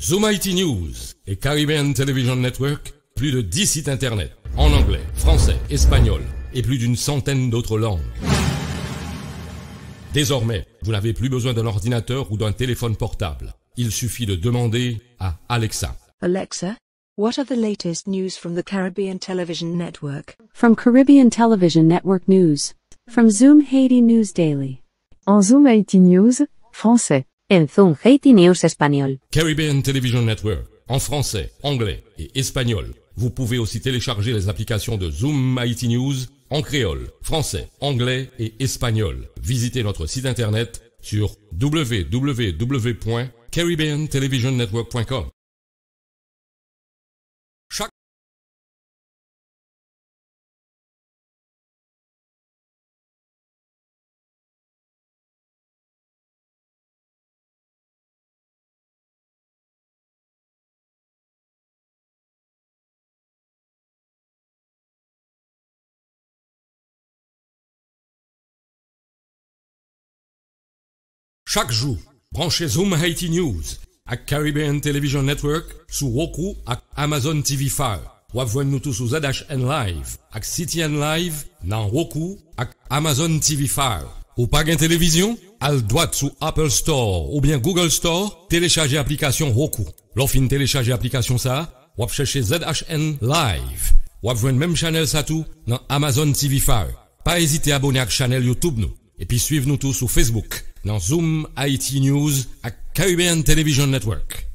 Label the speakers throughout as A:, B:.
A: Zoom IT News et Caribbean Television Network, plus de 10 sites internet, en anglais, français, espagnol et plus d'une centaine d'autres langues. Désormais, vous n'avez plus besoin d'un ordinateur ou d'un téléphone portable. Il suffit de demander à Alexa.
B: Alexa, what are the latest news from the Caribbean Television Network?
C: From Caribbean Television Network News. From Zoom Haiti News Daily.
D: En Zoom Haiti News, français.
E: En Zoom Haiti News espagnol.
A: Caribbean Television Network, en français, anglais et espagnol. Vous pouvez aussi télécharger les applications de Zoom IT News en créole, français, anglais et espagnol. Visitez notre site internet sur www.caribbeantelevisionnetwork.com. Chaque jour, branchez Zoom Haiti News à Caribbean Television Network sous Roku et Amazon TV Fire. Ou joindre nous tous sous ZHN Live avec CTN Live dans Roku et Amazon TV Fire. Ou pas gain télévision? Al droite sous Apple Store ou bien Google Store, téléchargez l'application Roku. L'offre télécharger l'application ça, ou chercher ZHN Live. Ou joindre même channel ça tout dans Amazon TV Fire. Pas hésiter à abonner à la channel YouTube nous. Et puis suivez-nous tous sur Facebook, dans Zoom IT News à Caribbean Television Network.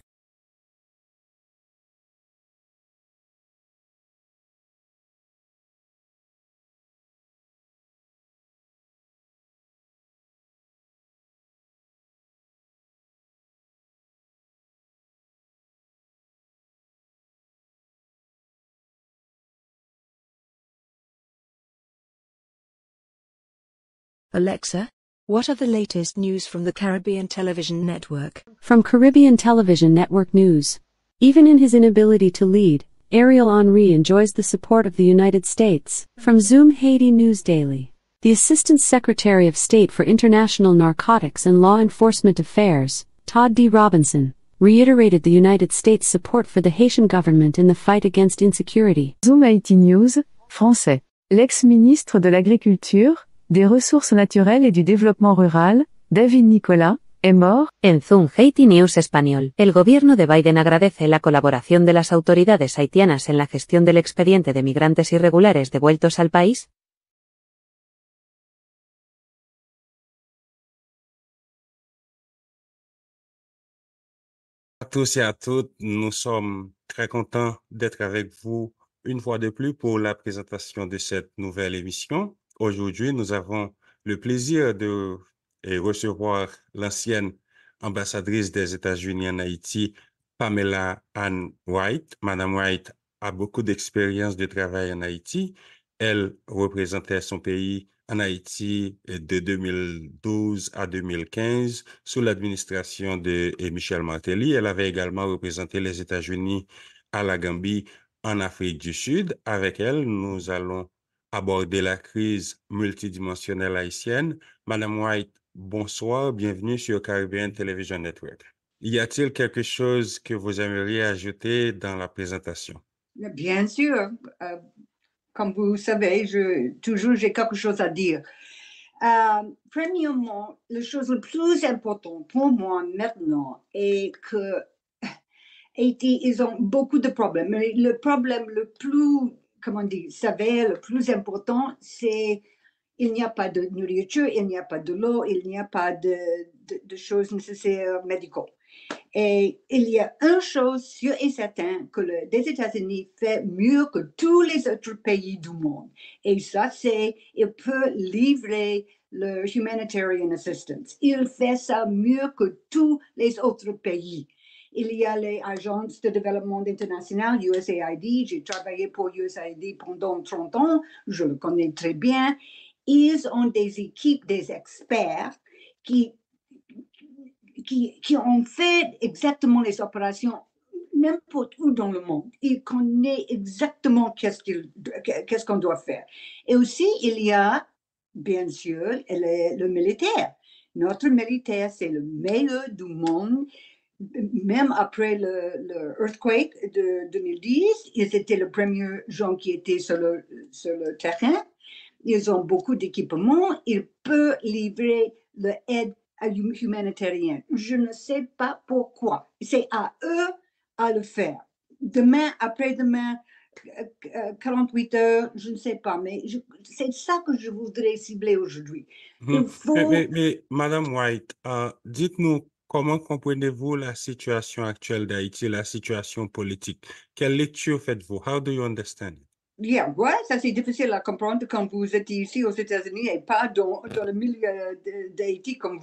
B: Alexa, what are the latest news from the Caribbean Television Network?
C: From Caribbean Television Network News. Even in his inability to lead, Ariel Henry enjoys the support of the United States. From Zoom Haiti News Daily. The Assistant Secretary of State for International Narcotics and Law Enforcement Affairs, Todd D. Robinson, reiterated the United States' support for the Haitian government in the fight against insecurity.
D: Zoom Haiti News, français. L'ex-ministre de l'Agriculture, des Ressources naturelles et du Développement rural, David Nicolas, est mort.
E: En Zoom Haiti News espagnol. El gobierno de Biden agradece la colaboración de las autoridades haitianas en la gestión del expediente de migrantes irregulares devueltos al país.
F: À tous et à toutes, nous sommes très contents d'être avec vous une fois de plus pour la présentation de cette nouvelle émission. Aujourd'hui, nous avons le plaisir de recevoir l'ancienne ambassadrice des États-Unis en Haïti, Pamela Ann White. Madame White a beaucoup d'expérience de travail en Haïti. Elle représentait son pays en Haïti de 2012 à 2015 sous l'administration de Michel Martelly. Elle avait également représenté les États-Unis à la Gambie en Afrique du Sud. Avec elle, nous allons aborder la crise multidimensionnelle haïtienne. Madame White, bonsoir, bienvenue sur Caribbean Television Network. Y a-t-il quelque chose que vous aimeriez ajouter dans la présentation?
G: Bien sûr. Comme vous savez, j'ai quelque chose à dire. Premièrement, la chose la plus importante pour moi maintenant est que Haïti, ils ont beaucoup de problèmes. Mais le problème le plus, sévère, le plus important, c'est il n'y a pas de nourriture, il n'y a pas de l'eau, il n'y a pas de choses nécessaires médicales. Et il y a une chose sûre et certaine que les États-Unis fait mieux que tous les autres pays du monde. Et ça, c'est il peut livrer le humanitarian assistance. Il fait ça mieux que tous les autres pays. Il y a les agences de développement international, USAID. J'ai travaillé pour USAID pendant 30 ans. Je le connais très bien. Ils ont des équipes, des experts qui ont fait exactement les opérations n'importe où dans le monde. Ils connaissent exactement qu'est-ce qu'on doit faire. Et aussi, il y a, bien sûr, le militaire. Notre militaire, c'est le meilleur du monde. même après le earthquake de 2010, ils étaient les premiers gens qui étaient sur le terrain. Ils ont beaucoup d'équipements. Ils peuvent livrer l'aide humanitaire. Je ne sais pas pourquoi. C'est à eux à le faire. Demain, après-demain, 48 heures, je ne sais pas, mais c'est ça que je voudrais cibler aujourd'hui. Il faut...
F: Mais Madame White, dites-nous comment comprenez-vous la situation actuelle d'Haïti, la situation politique? Quelle lecture faites-vous? How do you understand it?
G: Yeah, ouais, ça c'est difficile à comprendre quand vous êtes ici aux États-Unis et pas dans le milieu d'Haïti comme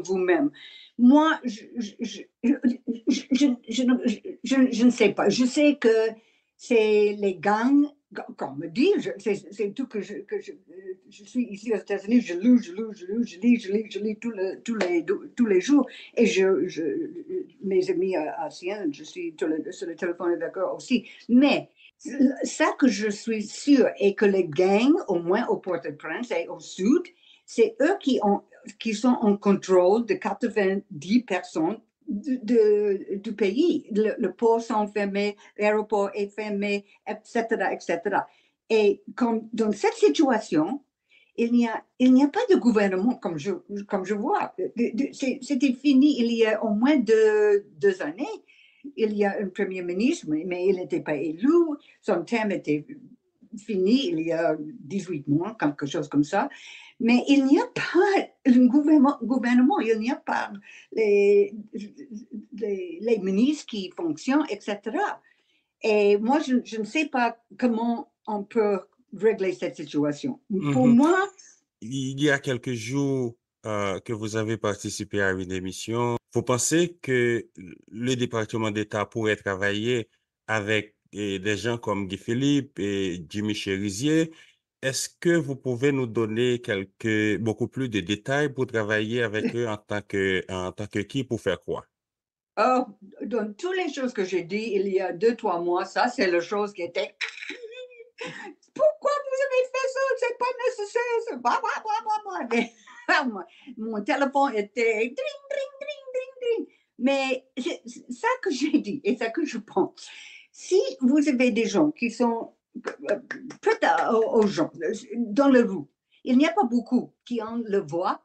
G: vous-même. Moi, je ne sais pas. Je sais que c'est les gangs, comme me dit, c'est tout que je suis ici aux États-Unis, je lis tous les jours. Et mes amis asiens, je suis sur le téléphone avec eux aussi. Mais ça que je suis sûre est que les gangs, au moins au Port-au-Prince et au sud, c'est eux qui sont en contrôle de 90% du pays. Le port sont fermés, l'aéroport est fermé, etc., etc. Et comme dans cette situation, il n'y a pas de gouvernement comme je vois. C'était fini il y a au moins deux années. Il y a un premier ministre, mais il n'était pas élu. Son terme était fini il y a 18 mois, quelque chose comme ça. Mais il n'y a pas un gouvernement, il n'y a pas les ministres qui fonctionnent, etc. Et moi, je ne sais pas comment on peut régler cette situation. Pour moi...
F: Il y a quelques jours que vous avez participé à une émission. Vous pensez que le département d'État pourrait travailler avec des gens comme Guy Philippe et Jimmy Cherizier? Est-ce que vous pouvez nous donner beaucoup plus de détails pour travailler avec eux en tant que qui pour faire quoi?
G: Oh, dans toutes les choses que j'ai dit il y a 2-3 mois, ça c'est la chose qui était... Pourquoi vous avez fait ça? C'est pas nécessaire. Mon téléphone était dring, dring, dring, dring, dring. Mais ça que j'ai dit et ça que je pense. Si vous avez des gens qui sont prêts aux gens dans le rue, il n'y a pas beaucoup qui ont le voix,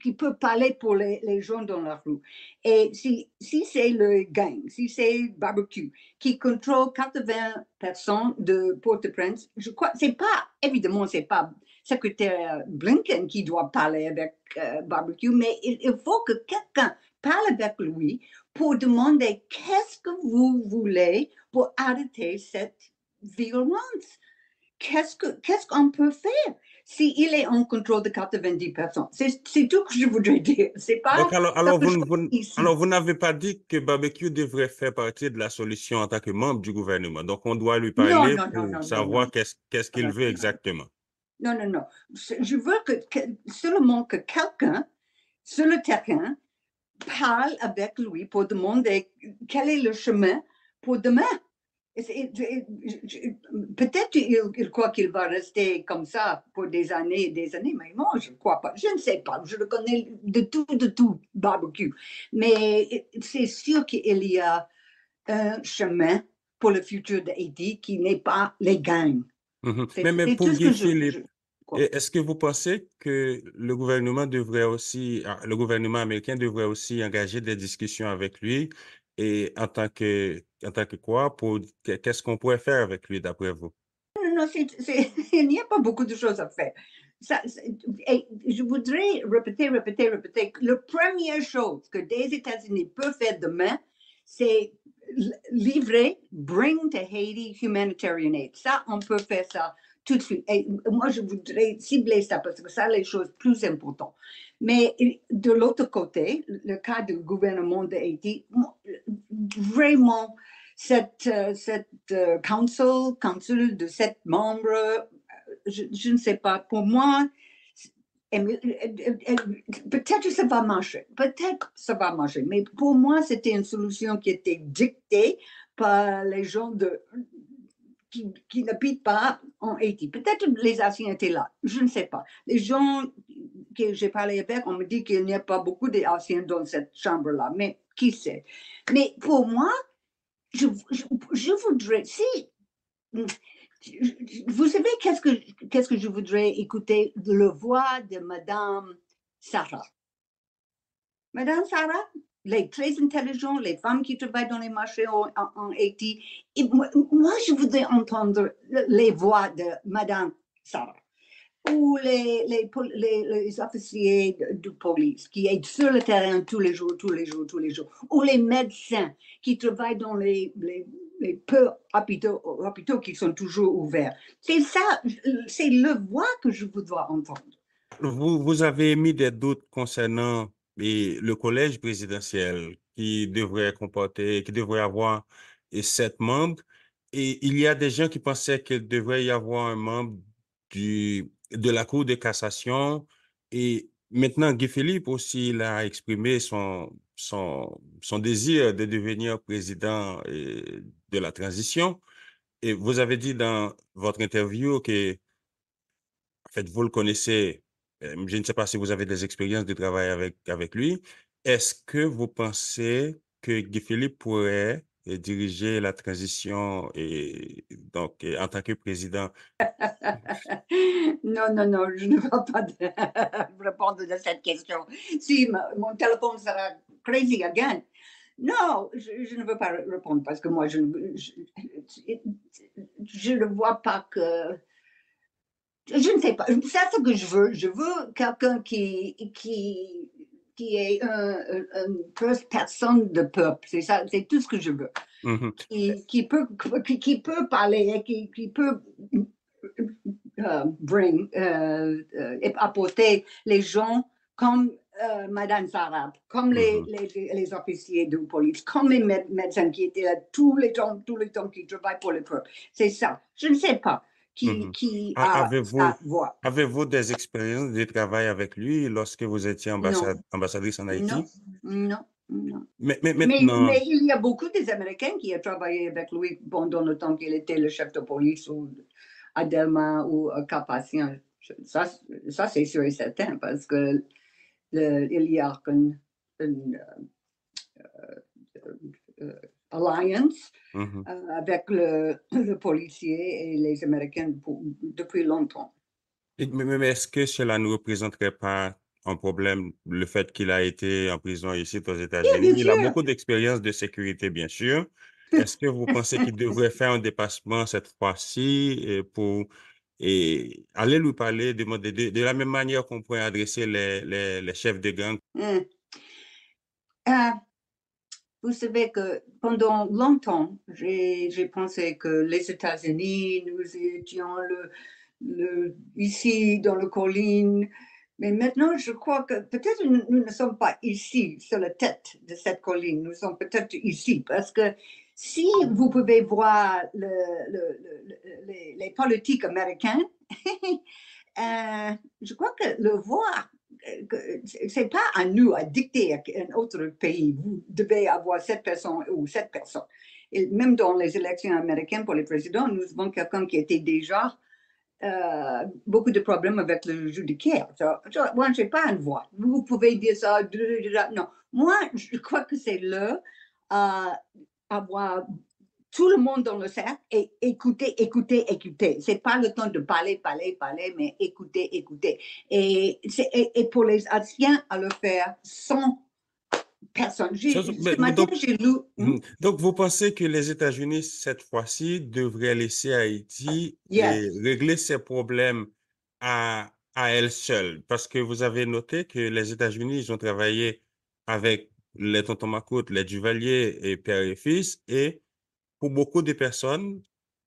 G: qui peut parler pour les gens dans la rue. Et si c'est le gang, si c'est barbecue, qui contrôle 80% de Port-au-Prince, je crois, évidemment, c'est pas secrétaire Blinken qui doit parler avec barbecue, mais il faut que quelqu'un parle avec lui pour demander qu'est-ce que vous voulez pour arrêter cette violence. Qu'est-ce qu'on peut faire s'il est en contrôle de 90%? C'est tout que je voudrais dire. C'est pas.
F: Donc, alors vous n'avez pas dit que barbecue devrait faire partie de la solution en tant que membre du gouvernement. Donc, on doit lui parler pour savoir qu'est-ce qu'il veut exactement.
G: Non. Je veux seulement que quelqu'un sur le terrain parle avec lui pour demander quel est le chemin pour demain. Peut-être il croit qu'il va rester comme ça pour des années, mais moi, je ne crois pas. Je ne sais pas. Je le connais de tout, barbecue. Mais c'est sûr qu'il y a un chemin pour le futur d'Haïti qui n'est pas les gangs.
F: Mais pour Guy Philippe, est-ce que vous pensez que le gouvernement américain devrait aussi engager des discussions avec lui et en tant que quoi, qu'est-ce qu'on pourrait faire avec lui d'après vous?
G: Non, il n'y a pas beaucoup de choses à faire. Et je voudrais répéter. La première chose que les États-Unis peuvent faire demain, c'est livrer, bring to Haiti humanitarian aid. Ça, on peut faire ça tout de suite. Et moi, je voudrais cibler ça parce que c'est les choses plus importantes. Mais de l'autre côté, le cas du gouvernement d'Haïti, vraiment, cette council de 7 membres, je ne sais pas, pour moi, peut-être ça va marcher, mais pour moi, c'était une solution qui était dictée par les gens qui n'habitent pas en Haïti. Peut-être les Haïtiens étaient là, je ne sais pas. Les gens que j'ai parlé avec, on me dit qu'il n'y a pas beaucoup d'Haïtiens dans cette chambre-là, mais qui sait. Mais pour moi, je voudrais, si, vous savez qu'est-ce que je voudrais écouter? La voix de Madame Sarah. Madame Sarah, les très intelligents, les femmes qui travaillent dans les marchés en Haïti. Et moi, je voudrais entendre les voix de Madame Sarah ou les officiers de police qui sont sur le terrain tous les jours, ou les médecins qui travaillent dans les peu hôpitaux qui sont toujours ouverts. C'est ça, c'est le voix que je voudrais entendre.
F: Vous avez émis des doutes concernant le collège présidentiel qui devrait avoir 7 membres. Et il y a des gens qui pensaient qu'il devrait y avoir un membre de la Cour de cassation. Et maintenant, Guy Philippe aussi, il a exprimé son désir de devenir président de la transition. Et vous avez dit dans votre interview que, en fait, vous le connaissez. Je ne sais pas si vous avez des expériences de travail avec lui. Est-ce que vous pensez que Guy Philippe pourrait diriger la transition en tant que président?
G: Non, je ne vais pas répondre à cette question. Si mon téléphone sera crazy again. Non, je ne veux pas répondre parce que moi, je ne vois pas que... Je ne sais pas. C'est ce que je veux. Je veux quelqu'un qui est une personne de peuple. C'est ça, c'est tout ce que je veux.
F: Mm-hmm.
G: Qui peut parler, qui peut apporter les gens comme Madame Sarah, comme les officiers de police, comme les médecins qui étaient là tout le temps qui travaillent pour le peuple. C'est ça. Je ne sais pas qui a sa voix.
F: Avez-vous des expériences de travail avec lui lorsque vous étiez ambassadrice en Haïti?
G: Non.
F: Mais maintenant...
G: mais il y a beaucoup des Américains qui ont travaillé avec lui pendant le temps qu'il était le chef de police ou à Delma ou à Cap-Haïtien. Ça c'est sûr et certain parce que il y a une alliance avec le policier et les Américains depuis longtemps.
F: Mais est-ce que cela ne représenterait pas un problème, le fait qu'il a été en prison ici aux États-Unis? Il a beaucoup d'expérience de sécurité, bien sûr. Est-ce que vous pensez qu'il devrait faire un dépassement cette fois-ci pour aller lui parler, demander de la même manière qu'on pourrait adresser les chefs de gang?
G: Vous savez que pendant longtemps, j'ai pensé que les États-Unis, nous étions ici dans la colline, mais maintenant je crois que peut-être nous ne sommes pas ici sur la tête de cette colline, nous sommes peut-être ici parce que si vous pouvez voir les politiques américains, je crois que le voir, c'est pas à nous à dicter à un autre pays, vous devez avoir cette personne ou cette personne. Et même dans les élections américaines pour les présidents, nous avons quelqu'un qui était déjà beaucoup de problèmes avec le judiciaire. Moi, je n'ai pas une voix. Vous pouvez dire ça. Non. Moi, je crois que c'est avoir tout le monde dans le cercle et écouter. C'est pas le temps de parler, mais écouter. Et pour les Haïtiens à le faire sans personne. Ce matin, j'ai lu...
F: Donc, vous pensez que les États-Unis, cette fois-ci, devraient laisser Haïti et régler ses problèmes à elle seule? Parce que vous avez noté que les États-Unis, ils ont travaillé avec les tontons Macoute, les Duvalier et père et fils, et pour beaucoup de personnes,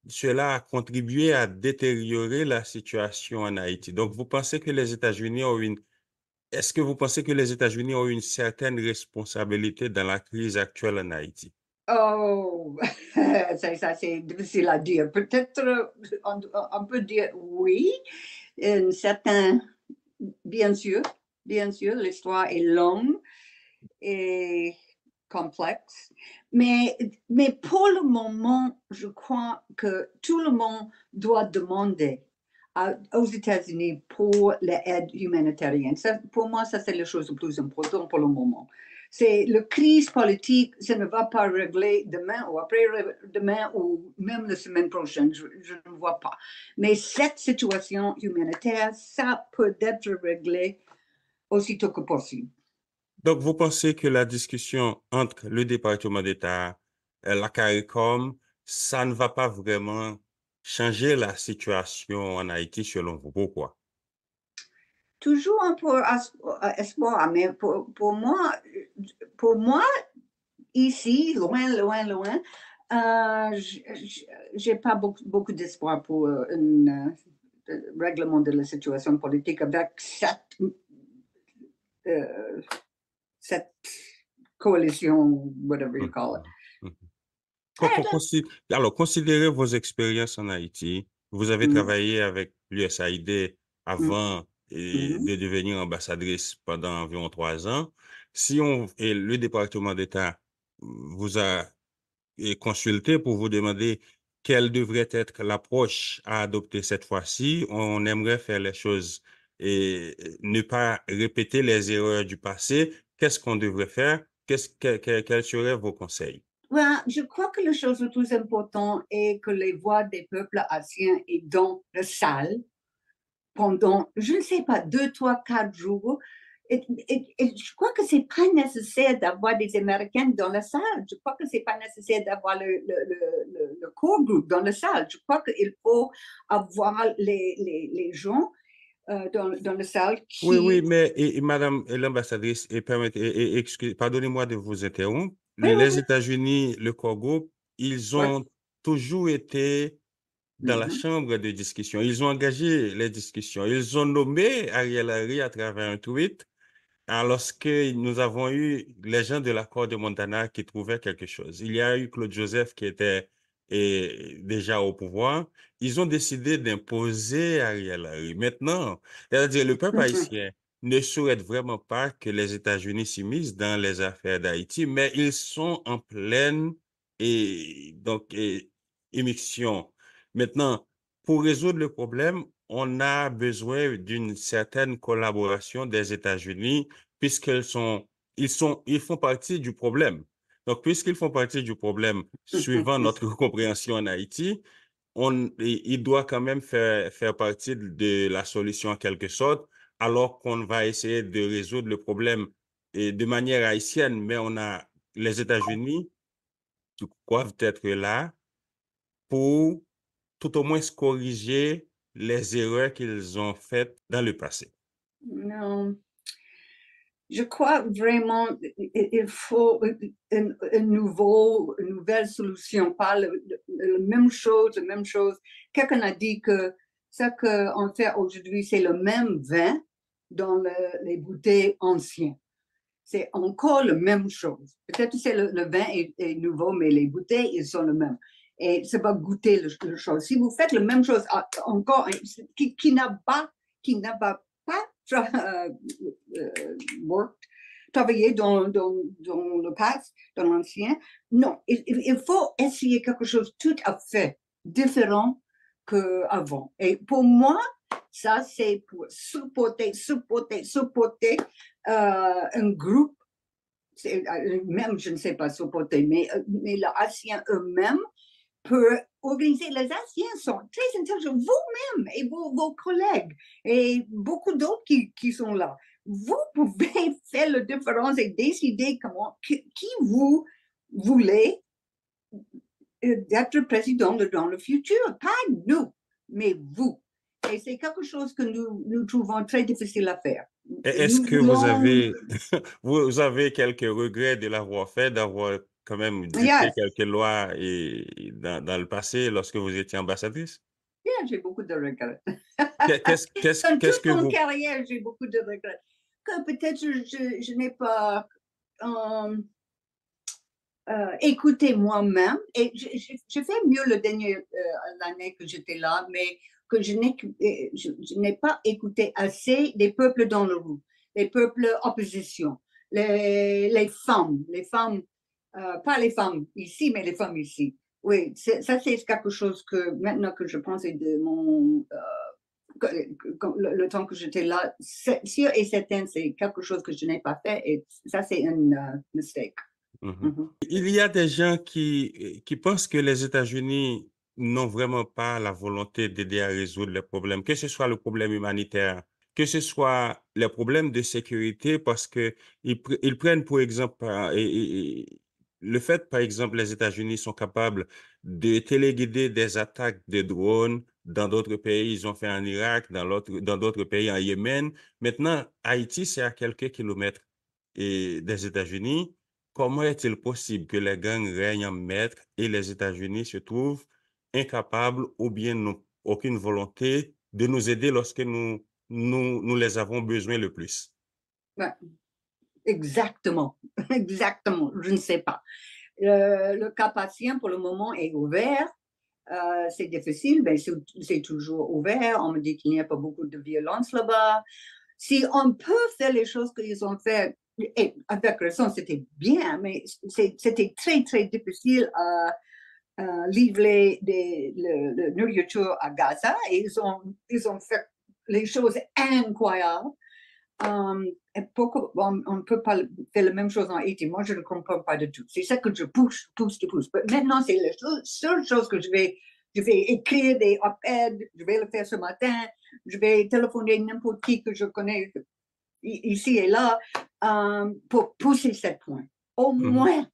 F: cela a contribué à détériorer la situation en Haïti. Donc, vous pensez que les États-Unis ont Est-ce que vous pensez que les États-Unis ont une certaine responsabilité dans la crise actuelle en Haïti?
G: Oh, ça c'est difficile à dire. Peut-être on peut dire oui, bien sûr, l'histoire est longue et complexe, mais pour le moment, je crois que tout le monde doit demander aux États-Unis pour l'aide humanitaire. Pour moi, ça c'est la chose la plus importante pour le moment. C'est la crise politique, ça ne va pas régler demain ou après-demain ou même la semaine prochaine, je ne vois pas. Mais cette situation humanitaire, ça peut être réglé aussitôt que possible.
F: Donc, vous pensez que la discussion entre le département d'État, la CARICOM, ça ne va pas vraiment changer la situation en Haïti selon vous? Pourquoi?
G: Toujours un peu espoir, mais pour moi, ici, loin, j'ai pas beaucoup d'espoir pour un règlement de la situation politique avec cette coalition, whatever you call it.
F: Alors, considérez vos expériences en Haïti. Vous avez travaillé avec l'USAID avant de devenir ambassadrice pendant environ 3 ans. Et le département d'État vous a consulté pour vous demander quelle devrait être l'approche à adopter cette fois-ci, on aimerait faire les choses et ne pas répéter les erreurs du passé. Qu'est-ce qu'on devrait faire? Quels seraient vos conseils?
G: Well, je crois que la chose la plus importante est que les voix des peuples haïtiens est dans la salle pendant, je ne sais pas, 2, 3, 4 jours. Et je crois que c'est pas nécessaire d'avoir des Américains dans la salle. Je crois que c'est pas nécessaire d'avoir le core group dans la salle. Je crois qu'il faut avoir les gens dans la salle qui...
F: Oui, mais Madame l'ambassadrice, pardonnez-moi de vous interrompre. Les États-Unis, le core group, ils ont toujours été dans la chambre de discussion. Ils ont engagé les discussions. Ils ont nommé Ariel Henry à travers un tweet lorsque nous avons eu les gens de l'accord de Montana qui trouvaient quelque chose. Il y a eu Claude Joseph qui était déjà au pouvoir. Ils ont décidé d'imposer Ariel Henry. Maintenant, c'est-à-dire le peuple haïtien ne souhaite vraiment pas que les États-Unis s'immiscent dans les affaires d'Haïti, mais ils sont en pleine émission. Maintenant, pour résoudre le problème, on a besoin d'une certaine collaboration des États-Unis puisqu'ils ils font partie du problème. Donc, puisqu'ils font partie du problème, suivant notre compréhension en Haïti, il doit quand même faire partie de la solution en quelque sorte, alors qu'on va essayer de résoudre le problème de manière haïtienne, mais les États-Unis doivent être là pour tout au moins corriger les erreurs qu'ils ont faites dans le passé.
G: Non. Je crois vraiment qu'il faut une nouvelle solution, pas la même chose. Quelqu'un a dit que ce qu'on fait aujourd'hui, c'est le même vin dans les bouteilles anciennes. C'est encore la même chose. Peut-être que le vin est nouveau, mais les bouteilles, ils sont les mêmes. Et ça va goûter la chose. Si vous faites la même chose encore, qui n'a pas travaillé dans le passé, dans l'ancien, non. Il faut essayer quelque chose tout à fait différent qu'avant. Et pour moi, ça, c'est pour supporter un groupe, même, je ne sais pas supporter, mais les Haïtiens eux-mêmes peuvent organiser. Les Haïtiens sont très intelligents, vous-même et vos collègues et beaucoup d'autres qui sont là. Vous pouvez faire la différence et décider qui vous voulez d'être président dans le futur. Pas nous, mais vous. Et c'est quelque chose que nous trouvons très difficile à faire.
F: Est-ce que vous avez quelques regrets de l'avoir fait, d'avoir quand même dicté quelques lois dans le passé lorsque vous étiez ambassadrice?
G: Yeah, j'ai beaucoup de regrets.
F: Qu'est-ce que
G: toute mon carrière, j'ai beaucoup de regrets. Que peut-être je n'ai pas écouté moi-même. Et j'ai fait mieux l'année que j'étais là, mais que je n'ai pas écouté assez des peuples dans le rue, les peuples opposition, les femmes, pas les femmes ici, mais les femmes ici. Oui, ça c'est quelque chose que maintenant que je pense est de mon le temps que j'étais là, sûr et certain, c'est quelque chose que je n'ai pas fait et ça, c'est une mistake.
F: Il y a des gens qui pensent que les États-Unis n'ont vraiment pas la volonté d'aider à résoudre les problèmes, que ce soit le problème humanitaire, que ce soit les problèmes de sécurité, parce que ils prennent pour exemple, le fait, par exemple, les États-Unis sont capables de téléguider des attaques de drones dans d'autres pays. Ils ont fait en Irak, dans d'autres pays, en Yémen. Maintenant, Haïti, c'est à quelques kilomètres des États-Unis. Comment est-il possible que les gangs règnent en maître et les États-Unis se trouvent incapables ou bien n'ont aucune volonté de nous aider lorsque nous les avons besoin le plus?
G: Ouais, exactement, exactement, je ne sais pas. Le cas patient pour le moment est ouvert. C'est difficile, mais c'est toujours ouvert. On me dit qu'il n'y a pas beaucoup de violence là-bas. Si on peut faire les choses qu'ils ont fait, et avec raison, c'était bien, mais c'était très, très difficile à livrer la nourriture à Gaza. Et ils ont fait les choses incroyables. Pourquoi on ne peut pas faire la même chose en Haïti? Moi, je ne comprends pas du tout. C'est ça que je pousse. Maintenant, c'est la seule chose que je vais écrire des op-eds, je vais le faire ce matin, je vais téléphoner n'importe qui que je connais ici et là pour pousser ce point. Au moins,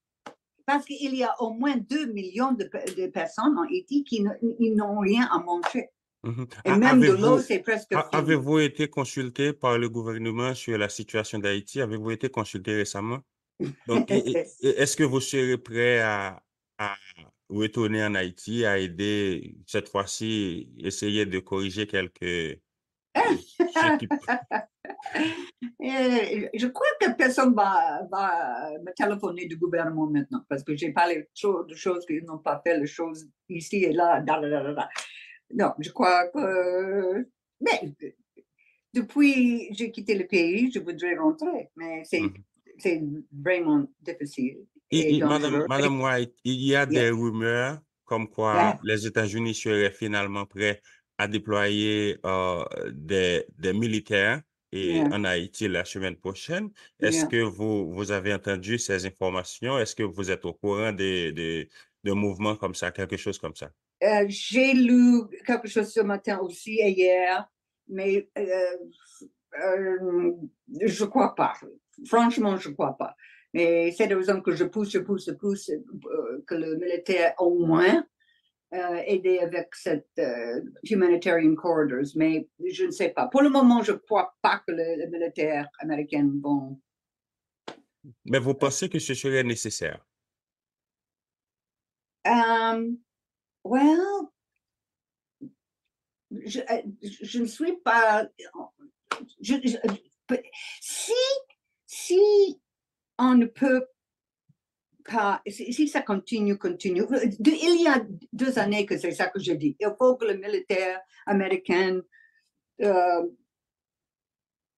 G: parce qu'il y a au moins 2 millions de personnes en Haïti qui n'ont rien à manger. Et même de l'eau, c'est presque fini.
F: Avez-vous été consulté par le gouvernement sur la situation d'Haïti? Avez-vous été consulté récemment? Donc, est-ce que vous serez prêt à retourner en Haïti, à aider, cette fois-ci, essayer de corriger quelques...
G: Je crois que personne va me téléphoner du gouvernement maintenant parce que j'ai parlé de choses qu'ils n'ont pas fait, les choses ici et là. Non, je crois que... Mais depuis que j'ai quitté le pays, je voudrais rentrer, mais c'est vraiment difficile.
F: Et Madame White, il y a des rumeurs comme quoi les États-Unis seraient finalement prêts à déployer des militaires en Haïti la semaine prochaine. Est-ce que vous avez entendu ces informations? Est-ce que vous êtes au courant de mouvements comme ça, quelque chose comme ça?
G: J'ai lu quelque chose ce matin aussi et hier, mais je crois pas. Franchement, je crois pas. Mais c'est la raison que je pousse que le militaire au moins aider avec cette humanitarian corridors. Mais je ne sais pas. Pour le moment, je crois pas que le militaire américain vont...
F: Mais vous pensez que ce serait nécessaire?
G: Well, je ne suis pas... si on ne peut pas... Si ça continue... Il y a 2 années que c'est ça que je dis. Il faut que le militaire américain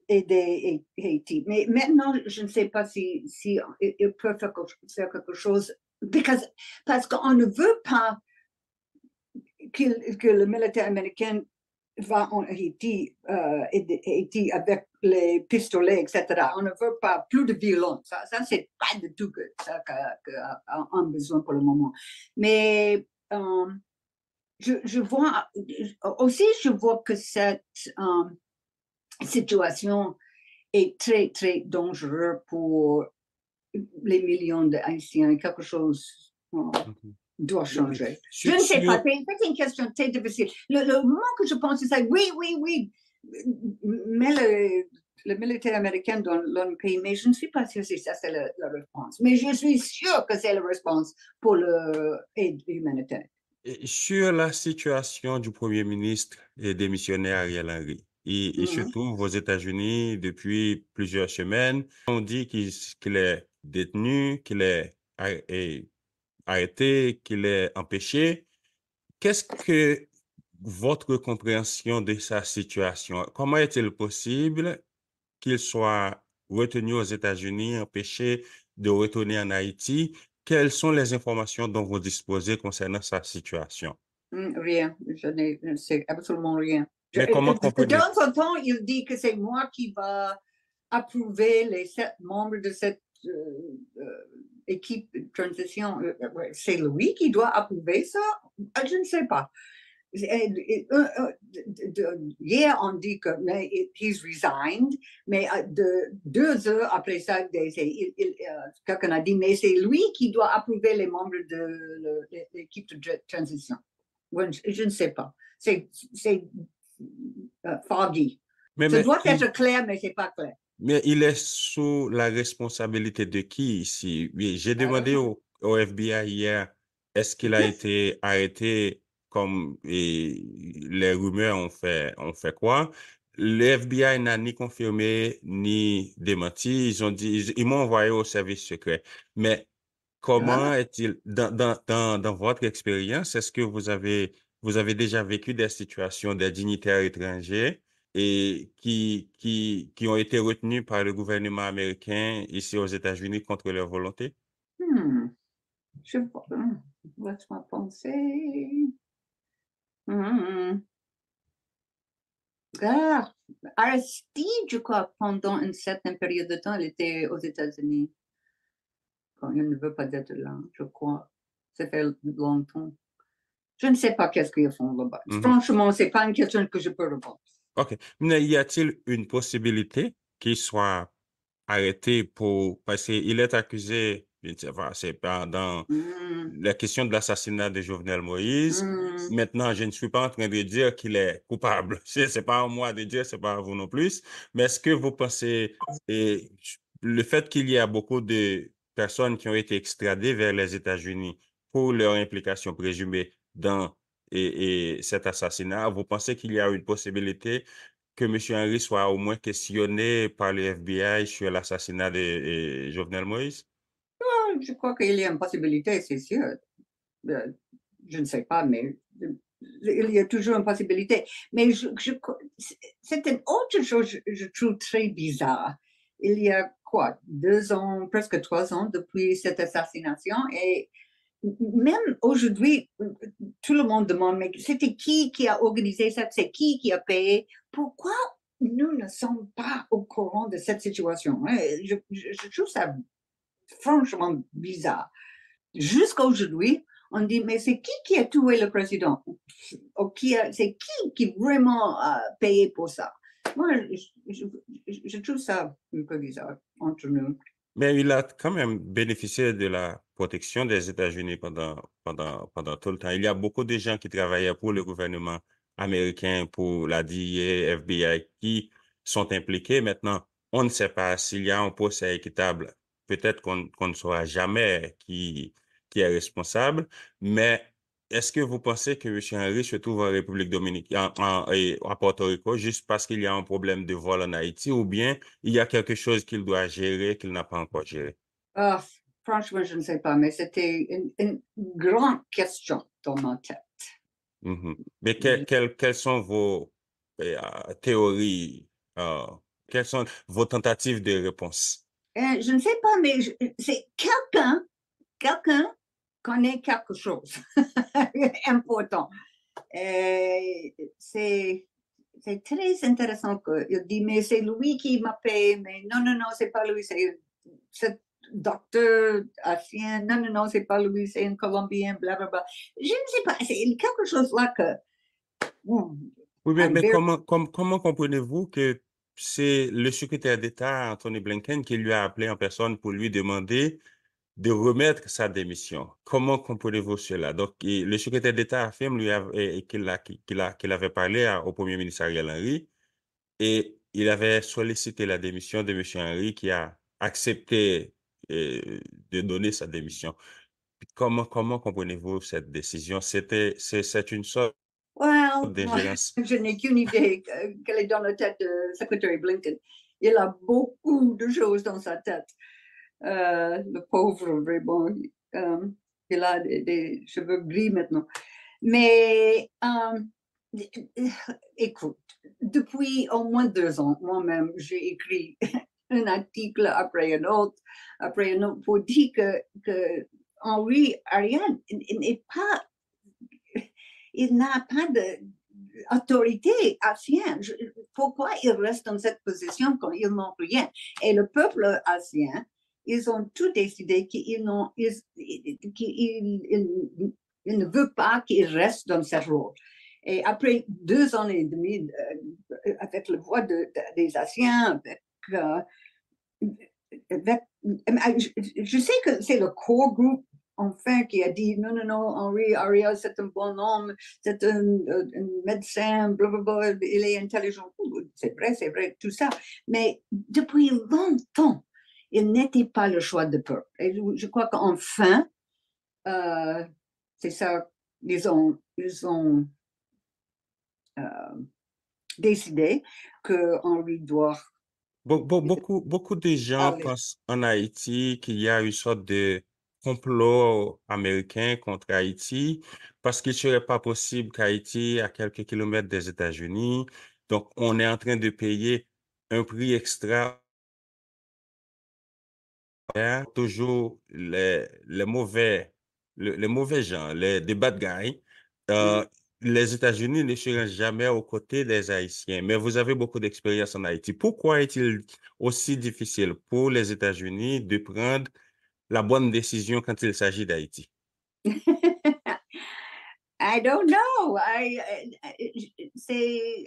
G: aide Haïti. Mais maintenant, je ne sais pas si il peut faire quelque chose... Parce qu'on ne veut pas que le militaire américain va en Haïti, avec les pistolets, etc. On ne veut pas plus de violence. Ça c'est pas du tout ça qu'on a besoin pour le moment. Mais je vois aussi, je vois que cette situation est très, très dangereuse pour les millions d'Haïtiens. Quelque chose doit changer. Je ne sais pas, c'est une question très difficile. Le moment que je pense, c'est ça, oui, mais le militaire américain dans le pays, mais je ne suis pas sûre si ça c'est la réponse. Mais je suis sûre que c'est la réponse pour l'aide humanitaire.
F: Sur la situation du Premier ministre et démissionnaire Ariel Henry, il se trouve aux États-Unis depuis plusieurs semaines. On dit qu'il est détenu, qu'il est arrêté, qu'il est empêché. Qu'est-ce que votre compréhension de sa situation? Comment est-il possible qu'il soit retenu aux États-Unis, empêché de retourner en Haïti? Quelles sont les informations dont vous disposez concernant sa situation?
G: Rien, je ne sais absolument rien.
F: Mais comment
G: De
F: comprenez-vous?
G: temps en temps, il dit que c'est moi qui va approuver les 7 membres de cette équipe de transition. C'est lui qui doit approuver ça? Je ne sais pas. Hier, on dit que he's resigned, mais 2 heures après ça, quelqu'un a dit, mais c'est lui qui doit approuver les membres de l'équipe de transition. Je ne sais pas. C'est foggy. Ça doit être clair, mais c'est pas clair.
F: Mais il est sous la responsabilité de qui ici? Oui, j'ai demandé au FBI hier, est-ce qu'il a été arrêté comme les rumeurs ont fait quoi? Le FBI n'a ni confirmé ni démenti. Ils ont dit, ils m'ont envoyé au service secret. Mais comment est-il, dans votre expérience, est-ce que vous avez déjà vécu des situations des dignitaires étrangers et qui ont été retenus par le gouvernement américain ici aux États-Unis contre leur volonté?
G: Je sais pas. Laisse-moi penser. Aristide, je crois, pendant une certaine période de temps, il était aux États-Unis. Quand il ne veut pas être là, je crois. Ça fait longtemps. Je ne sais pas qu'est-ce qu'ils font là-bas. Franchement, c'est pas une question que je peux répondre.
F: OK. Mais y a-t-il une possibilité qu'il soit arrêté parce qu'il est accusé, je ne sais pas, c'est pas dans la question de l'assassinat de Jovenel Moïse. Maintenant, je ne suis pas en train de dire qu'il est coupable. C'est pas à moi de dire, c'est pas à vous non plus. Mais est-ce que vous pensez, le fait qu'il y a beaucoup de personnes qui ont été extradées vers les États-Unis pour leur implication présumée dans cet assassinat, vous pensez qu'il y a une possibilité que M. Henry soit au moins questionné par le FBI sur l'assassinat de Jovenel Moïse?
G: Je crois qu'il y a une possibilité, c'est sûr. Je ne sais pas, mais il y a toujours une possibilité. Mais c'est une autre chose que je trouve très bizarre. Il y a quoi, 2 ans, presque 3 ans depuis cette assassination, et même aujourd'hui, tout le monde demande, mais c'était qui a organisé ça? C'est qui a payé? Pourquoi nous ne sommes pas au courant de cette situation? Je trouve ça franchement bizarre. Jusqu'à aujourd'hui, on dit, mais c'est qui a tué le président? C'est qui vraiment a payé pour ça? Moi, je trouve ça un peu bizarre entre nous.
F: Mais il a quand même bénéficié de la protection des États-Unis pendant tout le temps. Il y a beaucoup de gens qui travaillaient pour le gouvernement américain, pour la DEA, FBI, qui sont impliqués. Maintenant, on ne sait pas s'il y a un procès équitable. Peut-être qu'on ne saura jamais qui est responsable. Mais est-ce que vous pensez que M. Henry se trouve en République dominicaine, à Porto Rico, juste parce qu'il y a un problème de vol en Haïti, ou bien il y a quelque chose qu'il doit gérer qu'il n'a pas encore géré?
G: Franchement, je ne sais pas, mais c'était une grande question dans ma tête.
F: Mais quelles sont vos théories, quelles sont vos tentatives de réponse?
G: Je ne sais pas, mais c'est quelqu'un connaît quelque chose important. C'est très intéressant qu'il dit, mais c'est lui qui m'a payé, mais non, c'est pas lui, c'est docteur haïtien, non, c'est pas lui, c'est un Colombien, blablabla. Je ne sais pas, c'est quelque chose là que...
F: Oui, mais comment comprenez-vous que c'est le secrétaire d'État, Anthony Blinken, qui lui a appelé en personne pour lui demander de remettre sa démission? Comment comprenez-vous cela? Donc, le secrétaire d'État affirme qu'il avait parlé au Premier ministre Ariel Henry et il avait sollicité la démission de M. Henry qui a accepté de donner sa démission. Comment comprenez-vous cette décision? C'est une sorte d'ingérence.
G: Je n'ai qu'une idée qu'elle est dans la tête du secrétaire Blinken. Il a beaucoup de choses dans sa tête. Le pauvre, vraiment. Il a des cheveux gris maintenant. Mais, écoute, depuis au moins 2 ans, moi-même, j'ai écrit un article après un autre, pour dire que Henry Ariel il n'a pas autorités haïtiennes, pourquoi ils restent dans cette position quand ils n'ont rien? Et le peuple haïtien, ils ont tout décidé qu'ils ne veulent pas qu'ils restent dans ce rôle. Et après 2 ans et demi, avec le voix des Haïtiens, je sais que c'est le core group enfin qui a dit non, Henri Arias, c'est un bon homme, c'est un médecin, blablabla, il est intelligent. C'est vrai, tout ça. Mais depuis longtemps, il n'était pas le choix de peuple. Et je crois qu'enfin, c'est ça, ils ont décidé qu'Henri doit
F: Beaucoup de gens
G: aller.
F: pensent en Haïti qu'il y a une sorte de complot américain contre Haïti parce qu'il ne serait pas possible qu'Haïti, à quelques kilomètres des États-Unis, donc on est en train de payer un prix extra. Toujours les mauvais gens, des bad guys. Euh, les États-Unis ne seront jamais aux côtés des Haïtiens, mais vous avez beaucoup d'expérience en Haïti. Pourquoi est-il aussi difficile pour les États-Unis de prendre la bonne décision quand il s'agit d'Haïti?
G: I don't know. C'est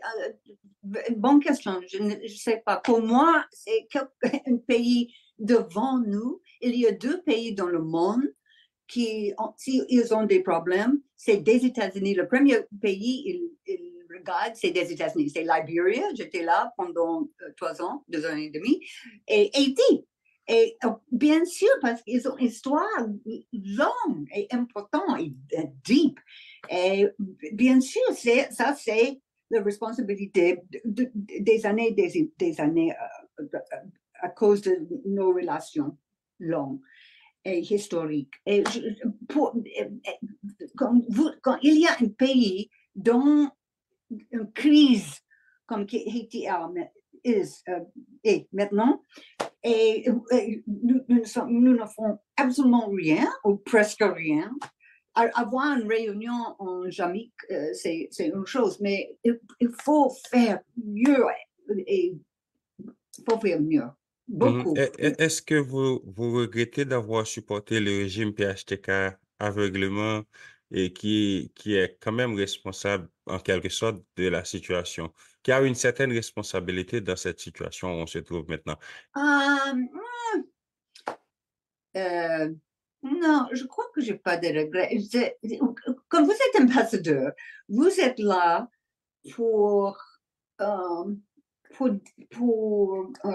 G: une bonne question. Je ne sais pas. Pour moi, c'est un pays devant nous. Il y a 2 pays dans le monde qui, ils ont des problèmes. C'est des États-Unis. Le premier pays, ils regardent, c'est des États-Unis. C'est Liberia. J'étais là pendant 2 ans et demi. Et Haïti. Et bien sûr, parce qu'ils ont une histoire longue et importante et deep. Et bien sûr, ça, c'est la responsabilité des années à cause de nos relations longues et historiques. Et quand il y a un pays dans une crise comme Haïti est maintenant, et nous ne faisons absolument rien ou presque rien. Avoir une réunion en Jamaïque, c'est une chose, mais il faut faire mieux. Il faut faire mieux. Beaucoup.
F: Est-ce que vous regrettez d'avoir supporté le régime PHTK aveuglément et qui est quand même responsable en quelque sorte de la situation, qui a une certaine responsabilité dans cette situation où on se trouve maintenant?
G: Non, je crois que je n'ai pas de regrets. Quand vous êtes ambassadeur, vous êtes là pour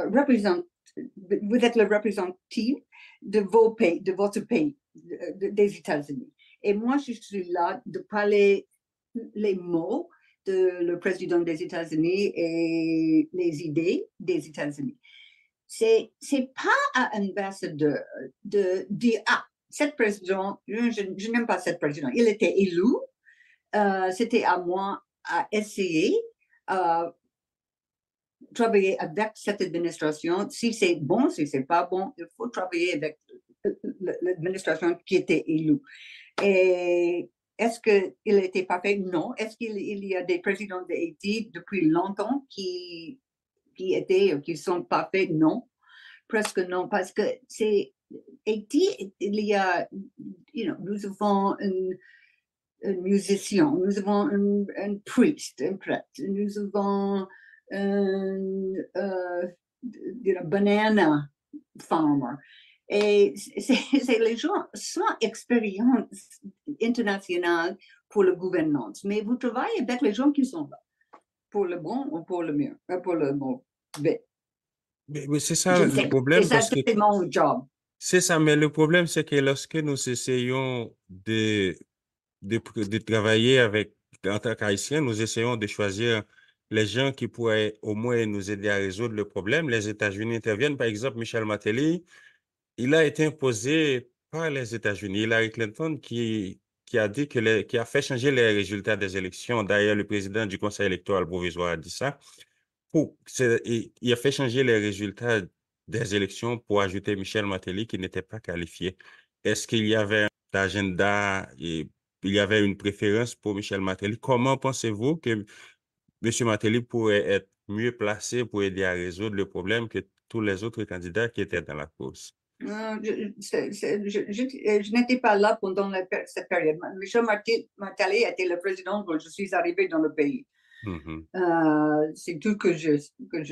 G: représenter, vous êtes le représentant de vos pays, de votre pays, des États-Unis. Et moi, je suis là de parler les mots de le président des États-Unis et les idées des États-Unis. C'est pas à un ambassadeur de dire cette président, je n'aime pas cette président. Il était élu. C'était à moi à essayer travailler avec cette administration. Si c'est bon, si c'est pas bon, il faut travailler avec l'administration qui était élue. Et est-ce qu'il était parfait? Non. Est-ce qu'il y a des présidents d'Haïti depuis longtemps qui sont parfaits? Non. Presque non, parce que c'est Haïti, il y a, nous avons un musicien, nous avons un priest, un prêtre, nous avons un banana farmer. Et c'est les gens sans expérience internationale pour la gouvernance, mais vous travaillez avec les gens qui sont là, pour le bon ou pour le mieux, pour le mauvais.
F: Mais c'est ça le problème.
G: C'est mon job.
F: C'est ça, mais le problème, c'est que lorsque nous essayons de travailler en tant qu'Haïtiens, nous essayons de choisir les gens qui pourraient au moins nous aider à résoudre le problème. Les États-Unis interviennent. Par exemple, Michel Martelly, il a été imposé par les États-Unis. Hillary Clinton qui a dit qui a fait changer les résultats des élections. D'ailleurs, le président du Conseil électoral provisoire a dit ça. Il a fait changer les résultats des élections pour ajouter Michel Martelly qui n'était pas qualifié. Est-ce qu'il y avait un agenda il y avait une préférence pour Michel Martelly. Comment pensez-vous que M. Martelly pourrait être mieux placé pour aider à résoudre le problème que tous les autres candidats qui étaient dans la course?
G: Je n'étais pas là pendant cette période. Michel Martelly était le président quand je suis arrivée dans le pays. C'est tout que je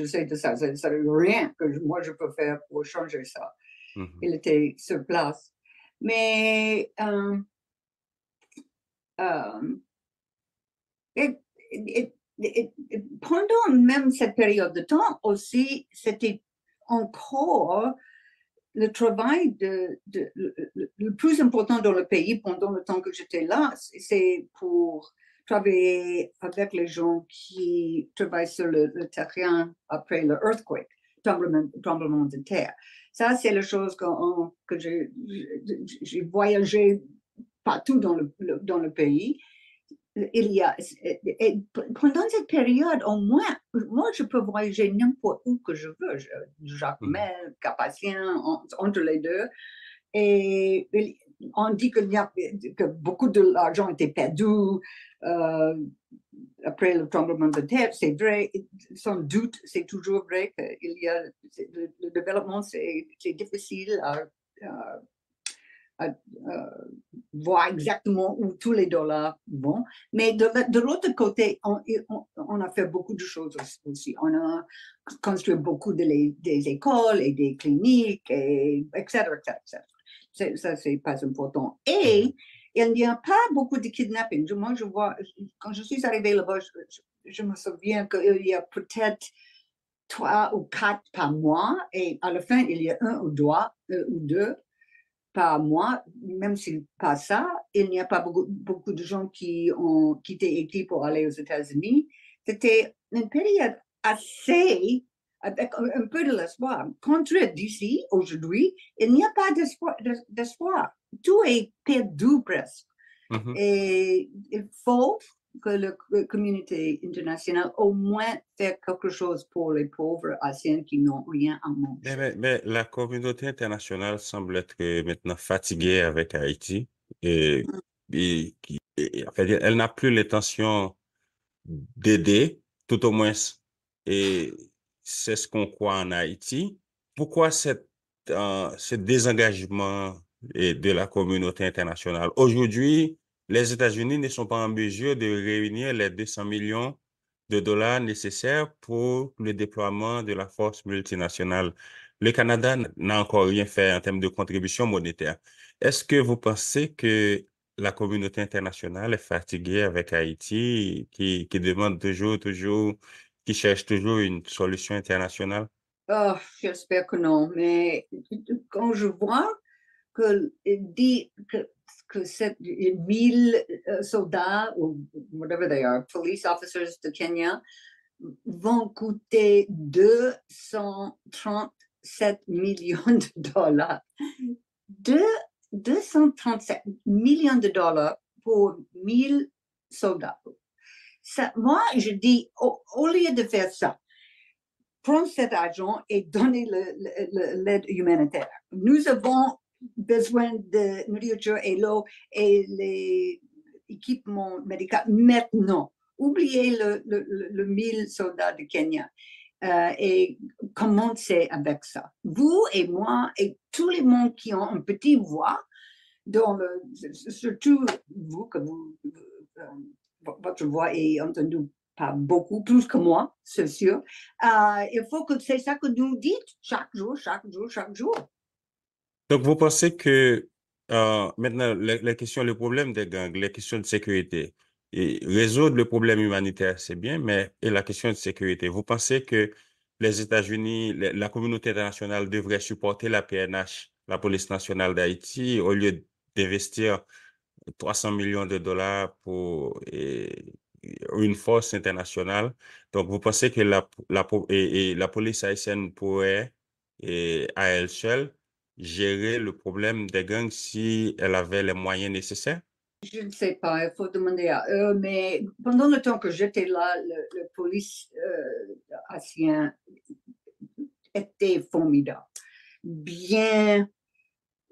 G: sais de ça. Ça rien que moi je peux faire pour changer ça. Il était sur place. Mais pendant même cette période de temps aussi, c'était encore le travail le plus important dans le pays pendant le temps que j'étais là, c'est pour travailler avec les gens qui travaillent sur le terrain après le earthquake, tremblement de terre. Ça, c'est la chose que j'ai voyagé partout dans le pays. Pendant cette période, au moins, moi, je peux voyager n'importe où que je veux. Jacmel, Cap-Haïtien, entre les deux. Et on dit que beaucoup de l'argent était perdu après le tremblement de terre. C'est vrai, sans doute, c'est toujours vrai que le développement, c'est difficile à voir exactement où tous les dollars vont. Mais de l'autre côté, on a fait beaucoup de choses aussi. On a construit beaucoup des écoles et des cliniques, etc. Ça, c'est pas important. Et il n'y a pas beaucoup de kidnapping. Moi, je vois, quand je suis arrivée là-bas, je me souviens qu'il y a peut-être 3 ou 4 par mois, et à la fin, il y a 1 ou 2 par mois, même si pas ça, il n'y a pas beaucoup de gens qui ont quitté Haïti pour aller aux États-Unis. C'était une période assez, avec un peu de l'espoir. Contre d'ici, aujourd'hui, il n'y a pas d'espoir. Tout est perdu presque. Et il faut que la communauté internationale au moins fasse quelque chose pour les pauvres haïtiens qui n'ont rien à manger.
F: Mais la communauté internationale semble être maintenant fatiguée avec Haïti en fait, elle n'a plus l'intention d'aider, tout au moins, et c'est ce qu'on croit en Haïti. Pourquoi ce désengagement de la communauté internationale? Aujourd'hui, les États-Unis ne sont pas en mesure de réunir les 200 millions de dollars nécessaires pour le déploiement de la force multinationale. Le Canada n'a encore rien fait en termes de contribution monétaire. Est-ce que vous pensez que la communauté internationale est fatiguée avec Haïti, qui demande toujours, qui cherche toujours une solution internationale?
G: Oh, j'espère que non, mais quand je vois que 1000 soldats ou whatever they are, police officers de Kenya, vont coûter 237 millions de dollars. 237 millions de dollars pour 1000 soldats. Ça, moi, je dis, au lieu de faire ça, prendre cet argent et donner l'aide humanitaire. Nous avons besoin de nourriture et l'eau et les équipements médicaux maintenant. Oubliez le 1000 soldats de Kenya et commencez avec ça. Vous et moi et tous les monde qui ont un petit voix, surtout vous, que votre voix est entendue pas beaucoup, plus que moi, c'est sûr. Il faut que c'est ça que nous dites chaque jour.
F: Donc, vous pensez que maintenant, les problèmes des gangs, les questions de sécurité, et résoudre le problème humanitaire, c'est bien, mais et la question de sécurité, vous pensez que les États-Unis, la communauté internationale devrait supporter la PNH, la police nationale d'Haïti, au lieu d'investir 300 millions de dollars pour une force internationale? Donc, vous pensez que la police haïtienne pourrait, à elle seule, gérer le problème des gangs si elle avait les moyens nécessaires?
G: Je ne sais pas, il faut demander à eux, mais pendant le temps que j'étais là, la police haïtienne était formidable, bien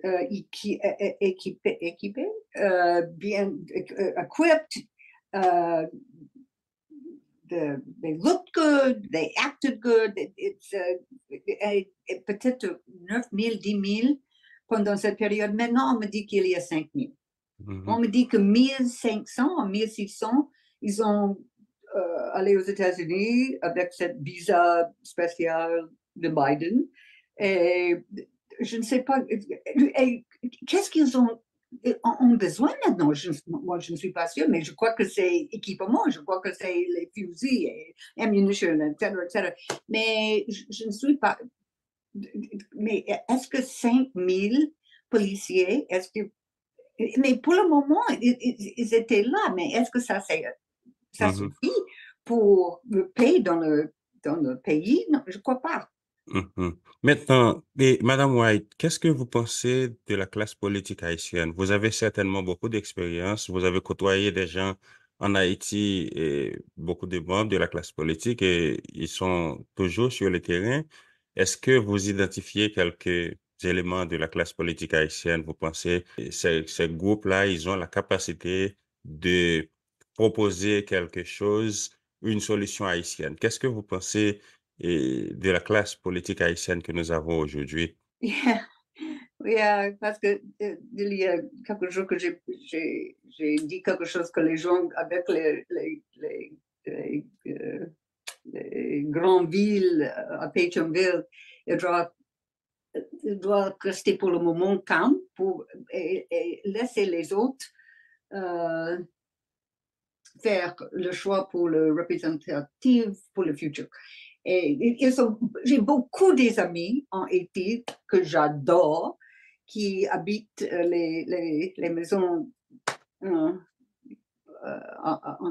G: équipé, bien equipped. They looked good, they acted good. It's peut-être 9 000, 10 000 pendant cette période. Maintenant, on me dit qu'il y a 5 000. On me dit que 1500, 1600, ils ont allé aux États-Unis avec cette visa spéciale de Biden. Et je ne sais pas, qu'est-ce qu'ils ont besoin maintenant? Moi, je ne suis pas sûre, mais je crois que c'est équipement, je crois que c'est les fusils et ammunition, etc., etc. Mais je ne suis pas... Mais est-ce que 5 000 policiers, mais pour le moment, ils étaient là, mais est-ce que ça suffit pour le paix dans le pays? Non, je ne crois pas.
F: Maintenant, Madame White, qu'est-ce que vous pensez de la classe politique haïtienne? Vous avez certainement beaucoup d'expérience, vous avez côtoyé des gens en Haïti et beaucoup de membres de la classe politique et ils sont toujours sur le terrain. Est-ce que vous identifiez quelques éléments de la classe politique haïtienne? Vous pensez que ces groupes-là, ils ont la capacité de proposer quelque chose, une solution haïtienne? Qu'est-ce que vous pensez de la classe politique haïtienne que nous avons aujourd'hui?
G: Oui, parce que il y a quelques jours que j'ai dit quelque chose que les gens avec les grandes villes à Pétionville, ils doivent rester pour le moment calme et laisser les autres faire le choix pour le représentatif pour le futur. Et j'ai beaucoup des amis en Haïti que j'adore, qui habitent les maisons en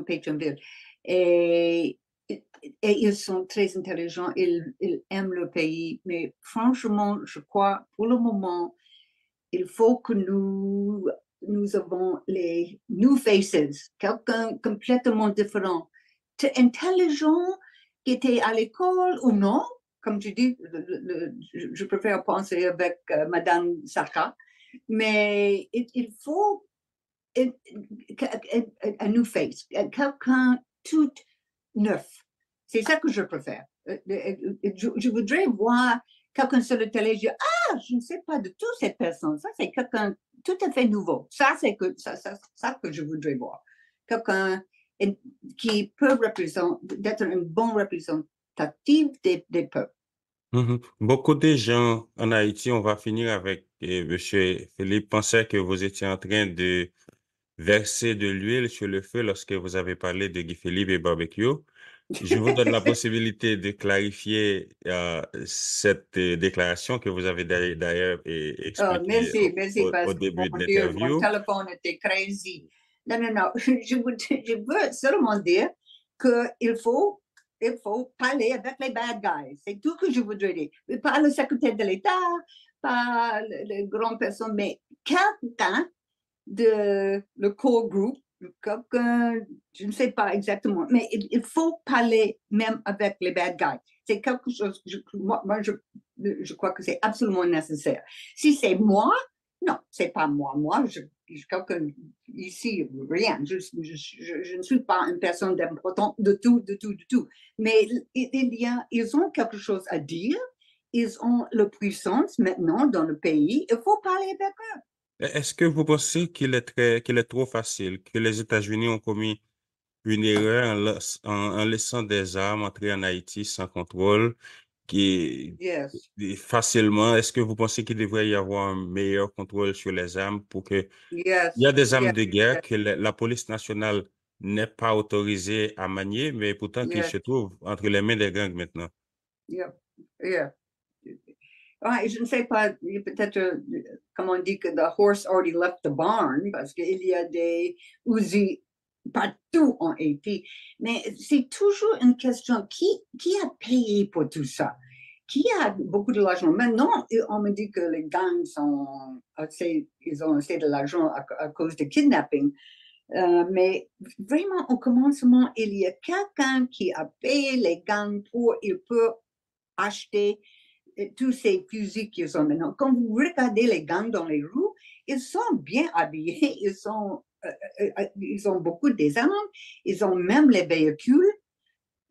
G: Pétionville. Et ils sont très intelligents, ils aiment le pays. Mais franchement, je crois, pour le moment, il faut que nous avons les new faces, quelqu'un complètement différent, intelligent, qui était à l'école ou non, comme tu dis, je préfère penser avec Madame Saka, mais il faut un new face, quelqu'un tout neuf. C'est ça que je préfère. Je voudrais voir quelqu'un sur le télé, je ne sais pas de tout cette personne. Ça, c'est quelqu'un tout à fait nouveau. Ça, c'est ça que je voudrais voir. Quelqu'un qui peut d'être un bon représentatif des peuples.
F: Beaucoup de gens en Haïti, on va finir avec M. Philippe, pensaient que vous étiez en train de verser de l'huile sur le feu lorsque vous avez parlé de Guy Philippe et barbecue. Je vous donne la possibilité de clarifier cette déclaration que vous avez d'ailleurs expliquée au début de l'interview.
G: Mon téléphone était crazy. Non. Je veux seulement dire qu'il faut parler avec les bad guys. C'est tout que je voudrais dire. Pas le secrétaire de l'État, pas les grandes personnes, mais quelqu'un de le core group, quelqu'un, je ne sais pas exactement, mais il faut parler même avec les bad guys. C'est quelque chose, moi, je crois que c'est absolument nécessaire. Si c'est moi, non, c'est pas moi. Moi, je quelqu'un ici, rien. Je ne suis pas une personne d'importante de tout. Mais ils ont quelque chose à dire. Ils ont la puissance maintenant dans le pays. Il faut parler avec eux.
F: Est-ce que vous pensez qu'il est trop facile, que les États-Unis ont commis une erreur en laissant des armes entrer en Haïti sans contrôle, facilement? Est-ce que vous pensez qu'il devrait y avoir un meilleur contrôle sur les armes pour que il y a des armes de guerre que la police nationale n'est pas autorisée à manier, mais pourtant qui se trouvent entre les mains des gangs maintenant?
G: Je ne sais pas, peut-être, comme on dit que the horse already left the barn, parce qu'il y a des Uzi partout en Haïti. Mais c'est toujours une question, qui a payé pour tout ça? Qui a beaucoup de l'argent? Maintenant, on me dit que les gangs ils ont assez de l'argent à cause de kidnapping. Mais vraiment, au commencement, il y a quelqu'un qui a payé les gangs il peut acheter tous ces fusils qu'ils ont maintenant. Quand vous regardez les gangs dans les rues, ils sont bien habillés, ils ont beaucoup d'armes, ils ont même les véhicules.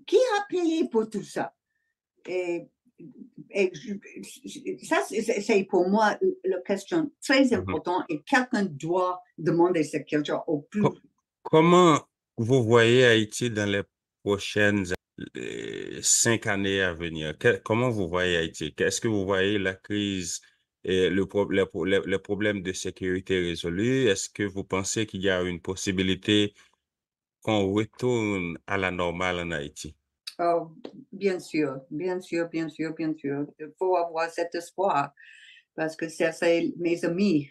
G: Qui a payé pour tout ça? Et ça, c'est pour moi la question très importante et quelqu'un doit demander cette question au plus.
F: Comment vous voyez Haïti dans les prochaines 5 années à venir? Comment vous voyez Haïti? Est-ce que vous voyez la crise et les problèmes de sécurité résolus? Est-ce que vous pensez qu'il y a une possibilité qu'on retourne à la normale en Haïti?
G: Oh, bien sûr, bien sûr, bien sûr, bien sûr. Il faut avoir cet espoir parce que c'est mes amis.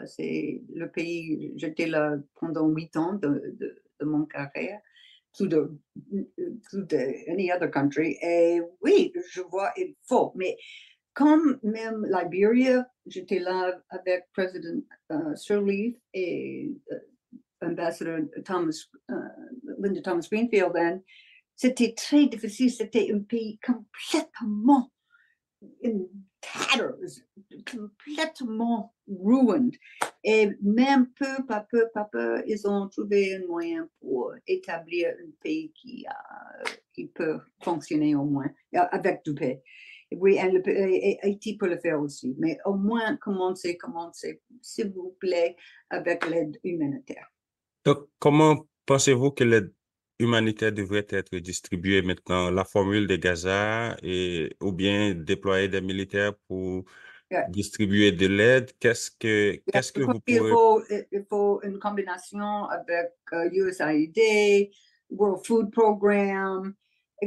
G: C'est le pays, j'étais là pendant 8 ans de mon carrière, tout de any other country. Et oui, je vois, il faut. Mais comme même Liberia, j'étais là avec président Sirleaf et ambassadeur Linda Thomas Greenfield. And c'était très difficile. C'était un pays complètement in tatters, complètement ruined. Et même peu par peu, ils ont trouvé un moyen pour établir un pays qui peut fonctionner au moins, avec du paix. Oui, et Haïti peut le faire aussi. Mais au moins, commencez, s'il vous plaît, avec l'aide humanitaire.
F: Donc, comment pensez-vous que l'aide humanitaire devrait être distribuée maintenant? La formule de Gaza ou bien déployer des militaires pour distribuer de l'aide? Qu'est-ce que vous pourrez...
G: Il faut une combinaison avec USAID, World Food Program,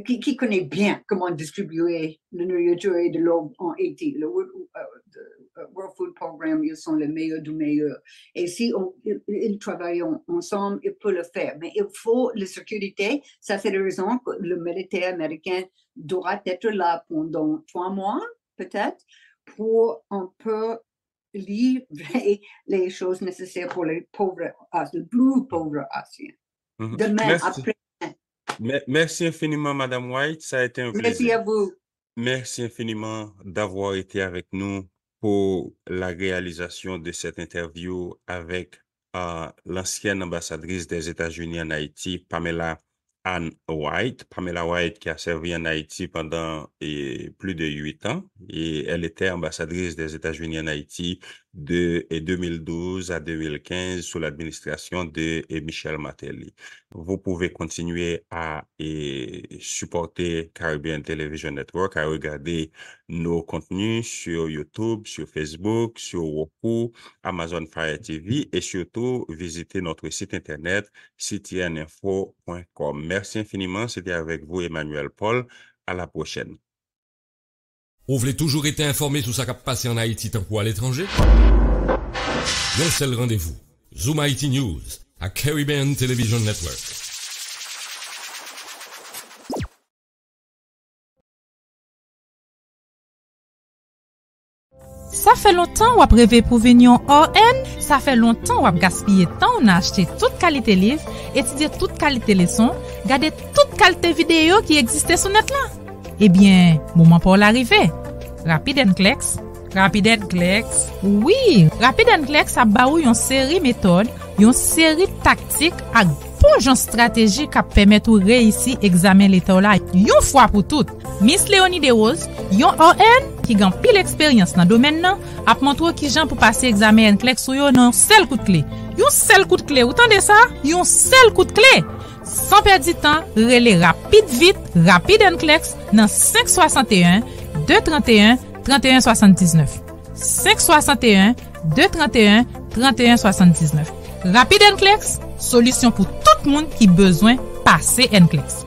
G: qui connaît bien comment distribuer la nourriture et de l'eau en Haïti. Le World Food Program, ils sont les meilleurs du meilleur. Et si ils travaillent ensemble, ils peuvent le faire. Mais il faut la sécurité. Ça, c'est la raison que le militaire américain doit être là pendant 3 mois, peut-être, pour un peu livrer les choses nécessaires pour les pauvres, les plus pauvres Haïtiens. Demain, après.
F: Merci infiniment, Madame White. Ça a été un plaisir.
G: Merci à vous.
F: Merci infiniment d'avoir été avec nous pour la réalisation de cette interview avec l'ancienne ambassadrice des États-Unis en Haïti, Pamela Ann White. Pamela White qui a servi en Haïti pendant plus de 8 ans et elle était ambassadrice des États-Unis en Haïti de 2012 à 2015 sous l'administration de Michel Martelly. Vous pouvez continuer à supporter Caribbean Television Network, à regarder nos contenus sur YouTube, sur Facebook, sur Roku, Amazon Fire TV et surtout visiter notre site internet ctninfo.com. Merci infiniment. C'était avec vous Emmanuel Paul. À la prochaine.
A: Vous voulez toujours être informé sur ce qui passe en Haïti tant qu'à l'étranger? Un seul rendez-vous. Zoom Haïti News à Caribbean Television Network.
H: Ça fait longtemps ou rêvé pour venir en ON, ça fait longtemps ou gaspillé temps on a acheté toute qualité livre, étudier toute qualité leçon, garder toute qualité vidéo qui existait sur net là. Eh bien, moment pour l'arrivée. Rapid and Clex. Oui, Rapid and Clex a baou yon série méthode, yon série tactique ak bon jan stratégie qui permet ou réussir examen l'état là yon fois pour toutes. Miss Léonie De Rose, yon ON qui gagne pile expérience dans domaine nan, a montré qui jan pour passer examen NCLEX sou yon non seul coup de clé. Yon seul coup de clé, ou tande ça? Yon seul coup de clé. Sans perdre du temps, relais Rapid NCLEX dans 561 231 31 79. 561 231 31 79. Rapid NCLEX, solution pour tout le monde qui besoin passer NCLEX.